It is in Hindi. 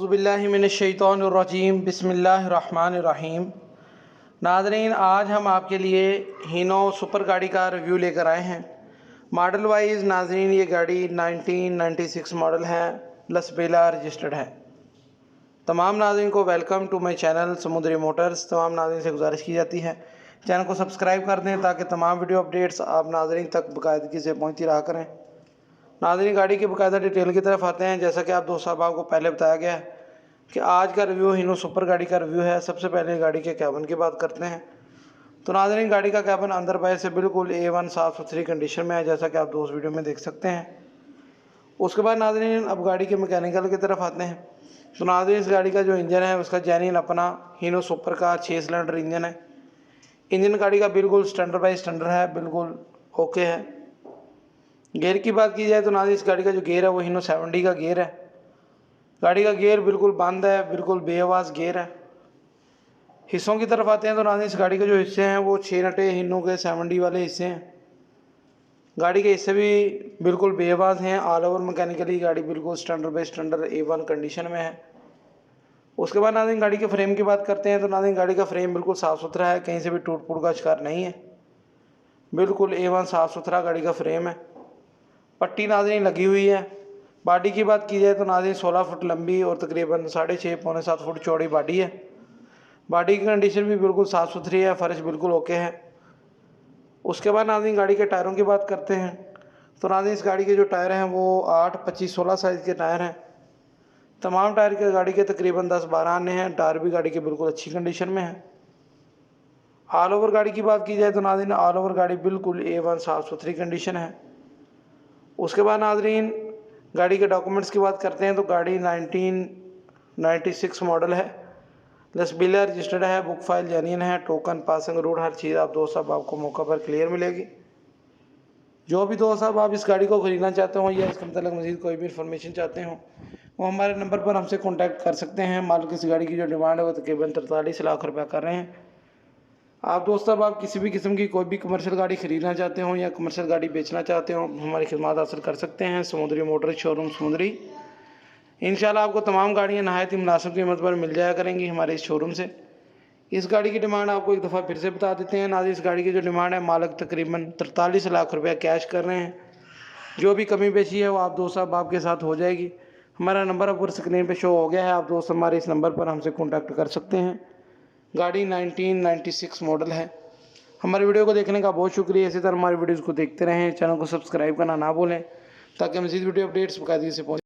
औज़ुबिल्लाहिमिनश्शैतानिर्रजीम बिस्मिल्लाहिर्रहमानिर्रहीम। नाज़रीन, आज हम आपके लिए हीनो सुपर गाड़ी का रिव्यू लेकर आए हैं। मॉडल वाइज नाज़रीन ये गाड़ी 1996 मॉडल है, लसबेला रजिस्टर्ड है। तमाम नाज़रीन को वेलकम टू माई चैनल समुद्री मोटर्स। तमाम नाज़रीन से गुजारिश की जाती है चैनल को सब्सक्राइब कर दें ताकि तमाम वीडियो अपडेट्स आप नाज़रीन तक बाकायदगी से पहुँचती रहा करें। नाज़रीन, गाड़ी की बाकायदा डिटेल की तरफ आते हैं। जैसा कि आप दोस्त साहब आपको पहले बताया गया है कि आज का रिव्यू हीनो सुपर गाड़ी का रिव्यू है। सबसे पहले गाड़ी के कैबिन की बात करते हैं। तो नाज़रीन, गाड़ी का कैबिन अंदर बाहर से बिल्कुल A1 साफ़ सुथरी कंडीशन में है, जैसा कि आप दोस्त वीडियो में देख सकते हैं। उसके बाद नाज़रीन अब गाड़ी के मैकेनिकल की तरफ आते हैं। तो नाज़रीन, इस गाड़ी का जो इंजन है उसका जेन्युइन अपना हीनो सुपर का 6 सिलेंडर इंजन है। इंजन गाड़ी का बिल्कुल स्टैंडर्ड बाई स्टैंडर्ड है, बिल्कुल ओके है। गियर की बात की जाए तो नाज़रीन इस गाड़ी का जो गियर है वो हीनो 70 का गियर है। गाड़ी का गियर बिल्कुल बंद है, बिल्कुल बेआवाज़ गियर है। हिस्सों की तरफ आते हैं तो नाज़रीन इस गाड़ी के जो हिस्से हैं वो 6 नटे हीनो के 70 वाले हिस्से हैं। गाड़ी के हिस्से भी बिल्कुल बेआवाज़ हैं। ऑल ओवर मैकेनिकली गाड़ी बिल्कुल standard by standard A1 condition में है। उसके बाद नाज़रीन गाड़ी के फ्रेम की बात करते हैं तो नाज़रीन गाड़ी का फ्रेम बिल्कुल साफ़ सुथरा है, कहीं से भी टूट फूट का शिकार नहीं है। बिल्कुल A1 साफ़ सुथरा गाड़ी का फ्रेम है। पट्टी नाज़रीन लगी हुई है। बॉडी की बात की जाए तो नाज़रीन 16 फुट लंबी और तकरीबन 6.5 पौने 7 फुट चौड़ी बॉडी है। बॉडी की कंडीशन भी बिल्कुल साफ़ सुथरी है, फर्श बिल्कुल ओके है। उसके बाद नाज़रीन गाड़ी के टायरों की बात करते हैं तो नाज़रीन इस गाड़ी के जो टायर हैं वो 8, 25, 16 साइज़ के टायर हैं। तमाम टायर के गाड़ी के तकरीबन 10-12 आने हैं। टायर भी गाड़ी के बिल्कुल अच्छी कंडीशन में है। ऑल ओवर गाड़ी की बात की जाए तो नाज़रीन ऑल ओवर गाड़ी बिल्कुल A1 साफ़ सुथरी कंडीशन है। उसके बाद नाज़रीन गाड़ी के डॉक्यूमेंट्स की बात करते हैं तो गाड़ी 1996 मॉडल है, लसबेला रजिस्टर्ड है, बुक फाइल जेन्युइन है, टोकन पासिंग रूट हर चीज़ आप दोस्त साहब आपको मौका पर क्लियर मिलेगी। जो भी दोस्त साहब आप इस गाड़ी को ख़रीदना चाहते हो या इसके मतलब मज़ीद कोई भी इन्फॉर्मेशन चाहते हो वो हमारे नंबर पर हमसे कॉन्टैक्ट कर सकते हैं। मालिक इस गाड़ी की जो डिमांड है वो तकरीबन 43 लाख रुपये कर रहे हैं। आप दोस्त साहब आप किसी भी किस्म की कोई भी कमर्शियल गाड़ी ख़रीदना चाहते हो या कमर्शियल गाड़ी बेचना चाहते हो हमारी खिदमत हासिल कर सकते हैं। समुद्री मोटर शोरूम समुद्री। इंशाल्लाह आपको तमाम गाड़ियाँ नहायत ही मुनासिब कीमत पर मिल जाया करेंगी हमारे इस शोरूम से। इस गाड़ी की डिमांड आपको एक दफ़ा फिर से बता देते हैं। नाज़रीन इस गाड़ी की जो डिमांड है मालिक तकरीबन 43 लाख रुपये कैश कर रहे हैं। जो भी कमी पेशी है वो आप दोस्त साहब आपके साथ हो जाएगी। हमारा नंबर आपको स्क्रीन पर शो हो गया है, आप दोस्त हमारे इस नंबर पर हमसे कॉन्टैक्ट कर सकते हैं। गाड़ी 1996 मॉडल है। हमारे वीडियो को देखने का बहुत शुक्रिया। इसी तरह हमारी वीडियोज़ को देखते रहें। चैनल को सब्सक्राइब करना ना भूलें ताकि मज़ीद वीडियो अपडेट्स बाकायदगी से पहुँच